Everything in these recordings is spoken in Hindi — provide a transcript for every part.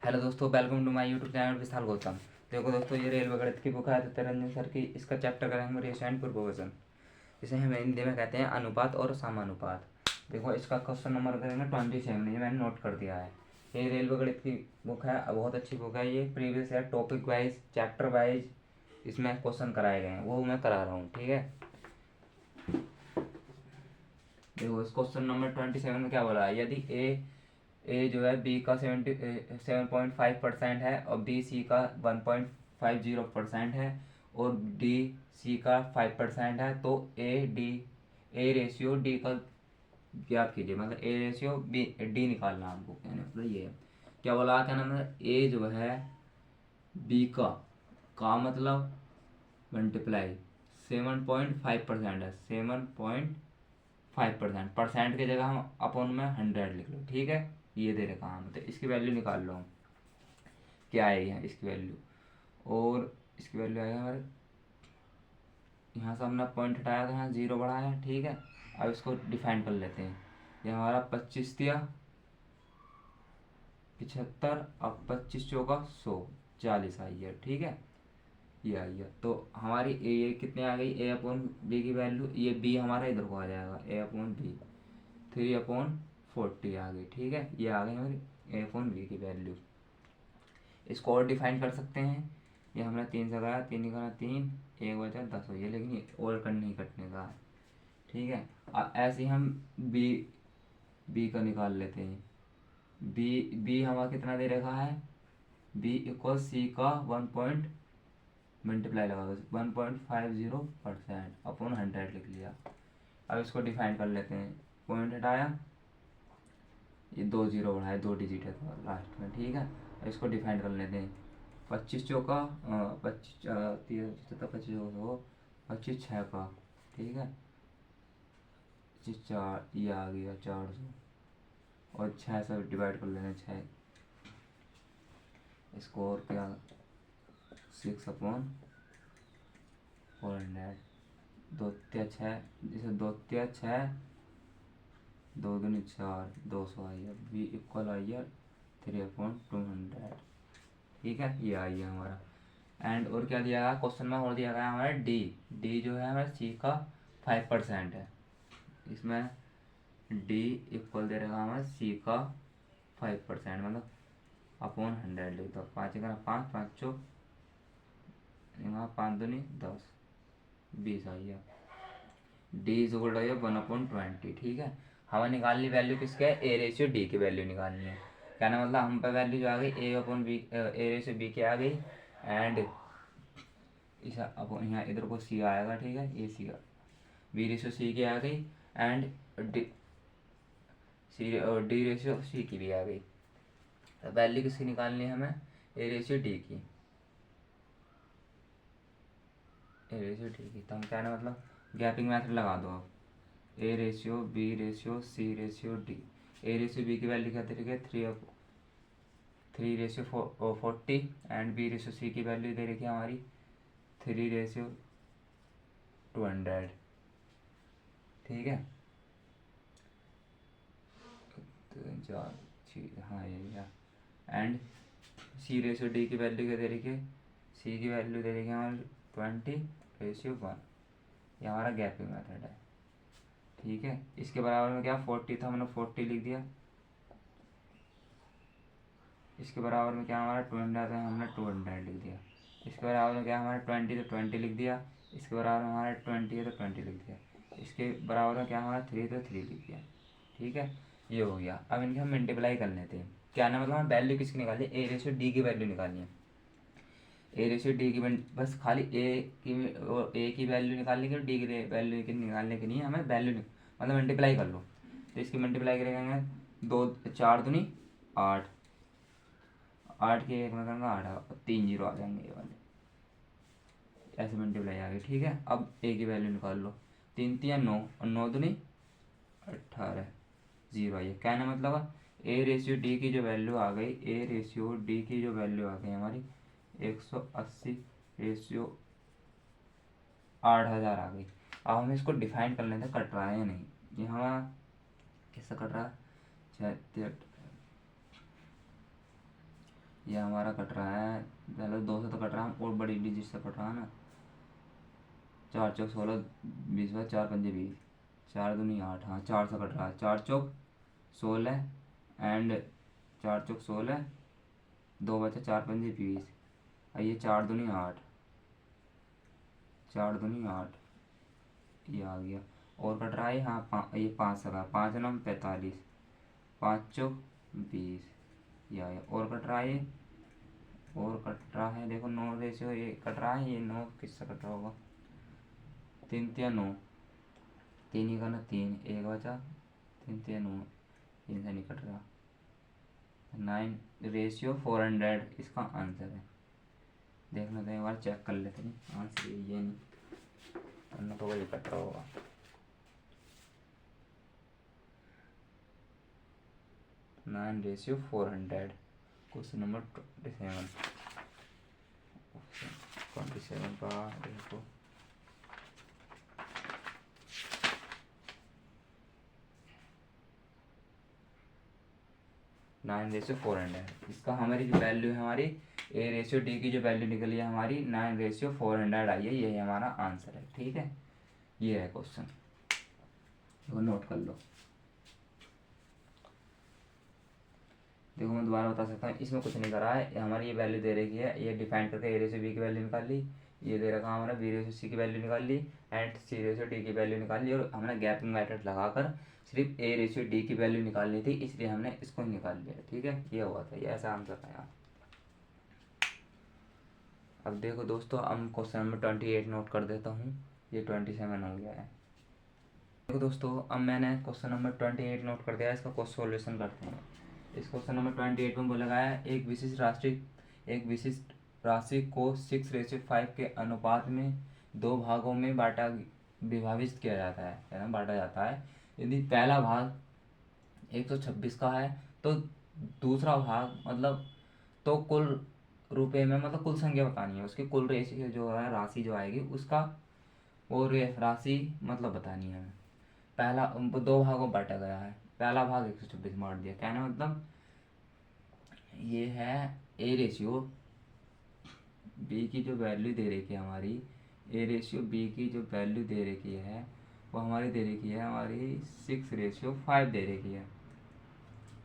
हेलो दोस्तों, welcome to my YouTube channel Vishal Gautam. देखो दोस्तों, ये रेलवे गणित की बुक है सत्यरंजन सर की। इसका चैप्टर करेंगे रेशियो एंड प्रोपोर्शन। इसे हम हिंदी में कहते हैं अनुपात और समानुपात। देखो, इसका क्वेश्चन नंबर करेंगे 27। ये मैंने नोट कर दिया है। ये रेलवे गणित की बुक है, बहुत अच्छी बुक है। ये प्रीवियस है, टॉपिक वाइज चैप्टर वाइज इसमें क्वेश्चन कराए गए हैं, वो मैं करा रहा हूँ। ठीक है, देखो इस क्वेश्चन नंबर 27 में क्या बोला है। यदि ए जो है बी का 7.5% है और बी सी का 1.50% है और डी सी का 5% है, तो ए रेशियो डी का ज्ञात कीजिए। मतलब ए रेशियो बी डी निकालना हमको, कहने मतलब ये है। क्या बोला, क्या नाम है, ए जो है बी का मतलब मल्टीप्लाई 7.5% है। 7.5%, परसेंट की जगह हम अपन में 100 लिख लो। ठीक है, ये दे रखा हम, तो इसकी वैल्यू निकाल लो हम। क्या आएगी यहाँ इसकी वैल्यू, और इसकी वैल्यू आएगा हमारे, यहाँ से हमने पॉइंट हटाया था, यहाँ जीरो बढ़ाया। ठीक है, अब इसको डिफाइन कर लेते हैं। ये हमारा 25 दिया 75, अब 25 चौका 100, 40 आई है। ठीक है, ये आई है। तो हमारी ए कितने आ गई, ए अपॉन बी की वैल्यू, ये बी हमारा इधर को आ जाएगा, ए अपॉन बी 3/40 आ गई। ठीक है, ये आ गई हमारी ए अपॉन बी की वैल्यू। इसको और डिफाइन कर सकते हैं। ये हमने 3 से करा, 3 निकाला 3, 1 बचा 10 हुई है, लेकिन ये और कट नहीं कटने का है। ठीक है, अब ऐसे ही हम बी बी का निकाल लेते हैं। बी बी हमारा कितना दे रखा है, बी इक्वल सी का 1 पॉइंट मल्टीप्लाई लगा दो, 1.50% अपॉन 100 लिख लिया। अब इसको डिफाइन कर लेते हैं। पॉइंट हटाया, ये 2 जीरो बढ़ाए, 2 डिजिट है तो लास्ट में। ठीक है, अब इसको डिफाइन कर लेते हैं। 25 चौका 25 25 हो, 25 छः का। ठीक है, 25 4, ये आ गया 400, और 6 से डिवाइड कर लेना 6। इसको और क्या, 6/400, दो त्या छः, जैसे दो त्या छः, 2 दूनी 4, 200 आई है। बी इक्वल आई है 3/200। ठीक है, ये आई है हमारा। एंड और क्या दिया गया क्वेश्चन में, और दिया गया हमारा डी। डी जो है हमारा सी का 5% है। इसमें डी इक्वल दे रखा हमारा सी का 5%, मतलब अपॉन 100 लिख दो। 5 का 5, 5 चौक, यहाँ 5 दूनी 10, 20 आई है। D is equal to 1/20। ठीक है, हमें निकालनी वैल्यू किसके है, ए रेशियो डी की वैल्यू निकालनी है। क्या ना, मतलब हम पे वैल्यू जो आ गई A upon B, A ratio B की आ गई। एंड इस अब यहाँ इधर को सी आएगा। ठीक है, ये सी बी रेशियो सी की आ गई, एंड डी सी और डी रेशियो सी की भी आ गई। तो वैल्यू किसकी निकालनी है हमें, ए रेशियो डी की, ए रेशियो डी की। तो हम क्या ना, मतलब गैपिंग मेथड लगा दो अब। A ratio B ratio C ratio D. A ratio B की वैल्यू क्या दे रखी है, 3/40, एंड बी रेशियो सी की वैल्यू दे रखी है हमारी 3/200। ठीक है, तो चार छः, हाँ ये। एंड सी रेशियो डी की वैल्यू क्या दे रखी है, सी की वैल्यू दे रखी है हमारी 20/1। ये हमारा गैपिंग मेथड है। ठीक है, इसके बराबर में क्या 40 था, हमने 40 लिख दिया। इसके बराबर में क्या हमारा 200 है, हमने 200 लिख दिया। इसके बराबर में क्या हमारा 20 तो 20 लिख दिया। इसके बराबर में हमारा 20 है तो 20 लिख दिया। इसके बराबर में क्या हमारा 3 तो 3 लिख दिया। ठीक है, ये हो गया। अब इनके हम मल्टीप्लाई कर लेते हैं। क्या ना, मतलब हम वैल्यू किसकी निकाली, ए रेशियो डी की वैल्यू निकालनी है। ए रेशियो डी की बस खाली ए की वैल्यू निकालने की, डी की वैल्यू की निकालने की नहीं है हमें, वैल्यू मतलब मल्टीप्लाई कर लो। तो इसकी मल्टीप्लाई करेंगे, 2 4 दूनी 8, 8 के एक में करेंगे 8, और 3 जीरो आ जाएंगे ये वाले, ऐसे मल्टीप्लाई आ गई। ठीक है, अब ए की वैल्यू निकाल लो। 3 3 9, और 9 दूनी 18, जीरो आई है। कहने मतलब ए रेशियो डी की जो वैल्यू आ गई, ए रेशियो डी की जो वैल्यू आ गई हमारी 180 रेशियो 8000 आ गई। अब हमें इसको डिफाइन कर लेते हैं, कट रहा है या नहीं। यहाँ कैसा कट रहा है, ये हमारा कट रहा है, पहले 2 से तो कट रहा है और बड़ी डिजिट से कट रहा है ना। 4 चौक 16, 20 बार 4 पंजे 20, 4 दूनी 8, हाँ 4 से कट रहा है। 4 चौक 16 एंड 4 चौक 16, 2 बचा 4 पंजे 20, और ये 4 दूनी 8, 4 दूनी 8, ये आ गया। और कट रहा है हाँ ये 5 से का, 5 9 45, 5 चौक 20, ये आ गया। और कट रहा है ये, और कट रहा है देखो 9 रेशियो ये कट रहा है। ये 9 किससे कट रहा होगा, 3 3 9, 3 ही करना 3, 1 बचा, 3 3 9, इनसे नहीं कट रहा। 9 रेशियो 400 इसका आंसर है। देख लेते हैं एक बार, चेक कर लेते हैं आंसर ये नहीं, वरना तो वही कट रहा होगा। Nine ratio 400, question number 27। 27 का देखो, नाइन रेशियो 400, इसका हमारी जो वैल्यू है हमारी ए रेशियो डी की जो वैल्यू निकली है हमारी 9 रेशियो 400 आई है। यही हमारा आंसर है। ठीक है, ये है क्वेश्चन, देखो नोट कर लो। देखो मैं दोबारा बता सकता हूँ, इसमें कुछ नहीं करा है। हमारी ये वैल्यू दे रखी है, ये डिफाइन करके ए रेशियो बी की वैल्यू निकाल ली। ये दे रखा हमारा बी रेशियो सी की वैल्यू निकाल ली एंड सी रेशियो डी की वैल्यू निकाल ली। और हमने गैपिंग मेथड लगाकर सिर्फ ए रेशियो डी की वैल्यू निकालनी थी, इसलिए हमने इसको निकाल लिया। ठीक है, ये हुआ था, ये ऐसा आंसर था यहाँ। अब देखो दोस्तों, अब क्वेश्चन नंबर 28 नोट कर देता हूँ, ये 27 हो गया है। देखो दोस्तों, अब मैंने क्वेश्चन नंबर 28 नोट कर दिया है, इसका क्वेश्चन सॉल्यूशन करते हैं। इस क्वेश्चन नंबर 28 में बोला गया है, एक विशिष्ट राशि को 6:5 के अनुपात में 2 भागों में विभाजित किया जाता है, यानी बांटा जाता है। यदि पहला भाग 126 का है तो दूसरा भाग मतलब, तो कुल रुपए में मतलब कुल संख्या बतानी है, उसकी कुल रेशियो जो है राशि जो आएगी उसका वो राशि मतलब बतानी है हमें। पहला 2 भागों में बांटा गया है, पहला भाग 126 बांट दिया, कहने मतलब ये है ए रेशियो बी की जो वैल्यू दे रखी है हमारी, ए रेशियो बी की जो वैल्यू दे रखी है वो हमारी दे रखी है हमारी 6:5 दे रखी है।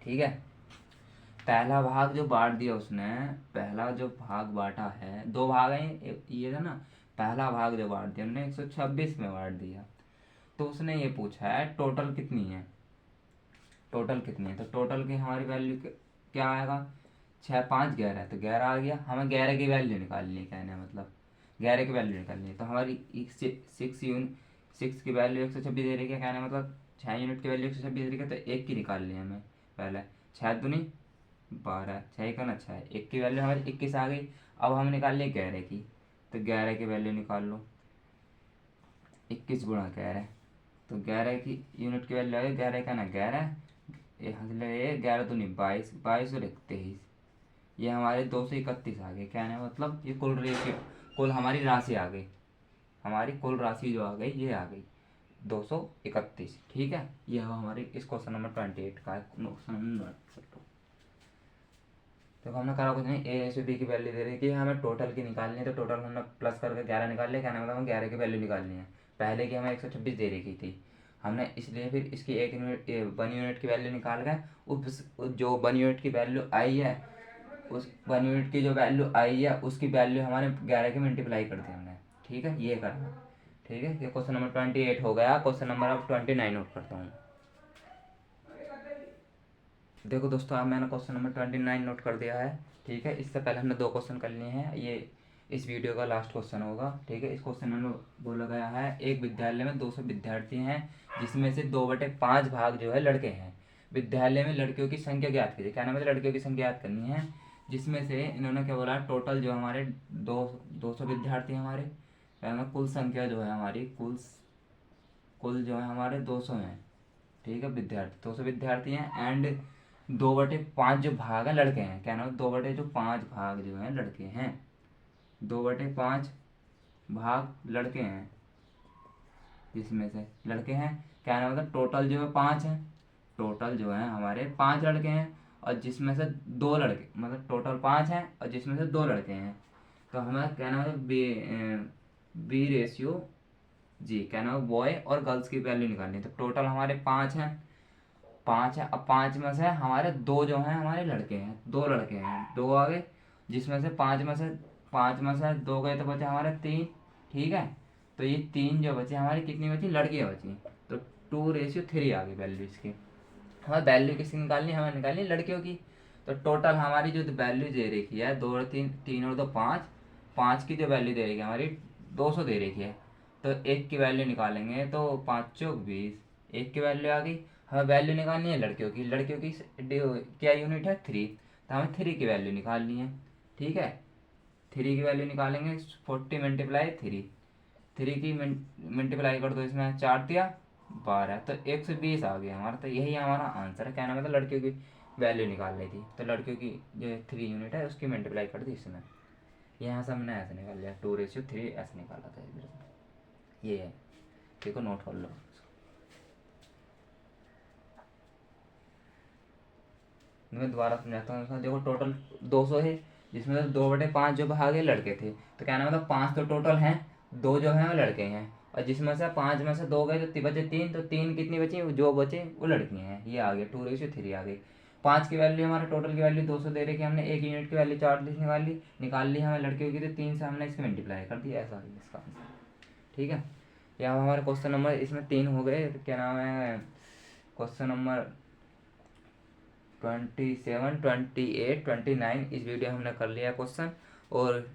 ठीक है, पहला भाग जो बांट दिया उसने, पहला जो भाग बांटा है, 2 भाग हैं ये था ना, पहला भाग जो बांट दिया हमने 126 में बांट दिया। तो उसने ये पूछा है टोटल कितनी है, टोटल कितनी है। तो टोटल की हमारी वैल्यू क्या आएगा, 6 5 11, तो 11 आ गया। हमें 11 की वैल्यू निकालनी है, कहने मतलब 11 की वैल्यू निकालनी है। तो हमारी 6 की वैल्यू 126 दे रही है, कहने मतलब 6 यूनिट की वैल्यू 126 दे रही है, तो 1 की निकालनी है हमें पहले। 6 दूनी 12, 6 का ना 6, 1 की वैल्यू हमारी 21 आ गई। अब हम निकाल लिए 11 की, तो 11 की वैल्यू निकाल लो, 21 गुणा 11, तो 11 की यूनिट की वैल्यू आ गई 11 का ना 11, ये 11 दूनी 22, 22 और 23, ये हमारे 231 आ गए। कहने का मतलब ये कुल रेशियो, कुल हमारी राशि आ गई, हमारी कुल राशि जो आ गई ये आ गई 231। ठीक है, ये हमारे इस क्वेश्चन नंबर 28 का क्वेश्चन नंबर। देखो हमने करा कुछ नहीं, ए रेशियो बी की वैल्यू दे रही है, हमें टोटल की निकालनी है। तो टोटल हमने प्लस करके 11 निकाल लिया, कहने मतलब हमें 11 की वैल्यू निकालनी है। पहले की हमें 126 दे रखी थी हमने, इसलिए फिर इसकी 1 यूनिट की वैल्यू निकाल गए। जो 1 यूनिट की वैल्यू आई है, उस 1 यूनिट की जो वैल्यू आई है उसकी वैल्यू हमारे 11 की मल्टीप्लाई कर दी हमने। ठीक है, ये करना। ठीक है, ये क्वेश्चन नंबर 28 हो गया। क्वेश्चन नंबर अब 29 नोट करता हूँ। देखो दोस्तों, अब मैंने क्वेश्चन नंबर 29 नोट कर दिया है। ठीक है, इससे पहले हमने 2 क्वेश्चन कर लिए हैं, ये इस वीडियो का लास्ट क्वेश्चन होगा। ठीक है, इस क्वेश्चन में बोला गया है, एक विद्यालय में 200 विद्यार्थी हैं जिसमें से 2/5 भाग जो है लड़के हैं। विद्यालय में लड़कियों की संख्या ज्ञात कीजिए, क्या नाम है, लड़कियों की संख्या ज्ञात करनी है। जिसमें से इन्होंने क्या बोला, टोटल जो हमारे 200 विद्यार्थी हमारे, कुल संख्या जो है हमारी, कुल जो है हमारे 200 हैं। ठीक है, विद्यार्थी 200 विद्यार्थी हैं एंड 2/5 जो भाग है लड़के हैं, क्या नाम है, 2/5 भाग जो हैं लड़के हैं, 2/5 भाग लड़के हैं, जिसमें से लड़के हैं, क्या नाम मतलब टोटल जो है 5 है, टोटल जो है हमारे 5 लड़के हैं और जिसमें से 2 लड़के, मतलब टोटल 5 हैं और जिसमें से 2 लड़के हैं। तो हमें कहना है बी रेशियो जी, कहना है बॉय और गर्ल्स की वैल्यू निकालनी है। तो टोटल हमारे 5 हैं, 5 है। अब 5 में से हमारे 2 जो हैं हमारे लड़के हैं, 2 लड़के हैं, 2 आ गए। जिसमें से 5 में से 2 गए तो बचे हमारे 3। ठीक है, तो ये 3 जो बचे हमारी कितनी बची, लड़कियाँ बची। तो 2:3 आ गई वैल्यू इसकी। हमें वैल्यू किसकी निकालनी है, हमें निकालनी है लड़कियों की। तो टोटल हमारी जो वैल्यू दे रखी है 2 और 3, 3 और 2 5, 5 की जो वैल्यू दे रखी है हमारी 200 दे रखी है। तो 1 की वैल्यू निकालेंगे तो 5 चौक 20, 1 की वैल्यू आ गई। हमें वैल्यू निकालनी है लड़कियों की। लड़कियों की क्या यूनिट है, 3। तो हमें 3 की वैल्यू निकालनी है। ठीक है, 3 की वैल्यू निकालेंगे, 40 मल्टीप्लाई 3, 3 की मल्टीप्लाई कर दो, इसमें 4 दिया 12, तो 120 आ गया हमारा। तो यही हमारा आंसर है। कहना मतलब लड़कियों की वैल्यू निकालनी थी, तो लड़कियों की जो 3 यूनिट है उसकी मल्टीप्लाई कर दी इसमें। यहाँ से हमने ऐसे निकाल लिया, 2:3 ऐसे निकाला था इधर से। ये है, देखो नोट कर लो। मैं दोबारा समझाता हूँ। इसमें देखो टोटल 200 है, जिसमें से 2/5 जो भागे लड़के थे। तो कहना मतलब 5 तो टोटल हैं, 2 जो हैं वो लड़के हैं। और जिसमें से 5 में से 2 गए तो बचे 3, तो 3 कितनी बची, जो बचे वो लड़कियाँ हैं। ये आ गया, 2:3 आ गई। 5 की वैल्यू, हमारे टोटल की वैल्यू 200 दे रही कि हमने 1 यूनिट की वैल्यू 40 निकाल ली हमें लड़कियों की। तो 3 से हमने इसकी मल्टीप्लाई कर दी, ऐसा है इसका आंसर। ठीक है, यहाँ हमारे क्वेश्चन नंबर इसमें 3 हो गए। क्या नाम है, क्वेश्चन नंबर 27, 28, 29 इस वीडियो हमने कर लिया क्वेश्चन। और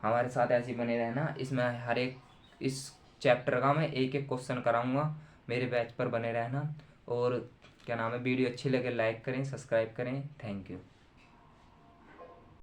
हमारे साथ ऐसे ही बने रहना। इसमें हर एक इस चैप्टर का मैं एक एक क्वेश्चन कराऊंगा। मेरे बैच पर बने रहना। और क्या नाम है, वीडियो अच्छी लगे लाइक करें, सब्सक्राइब करें। Thank you.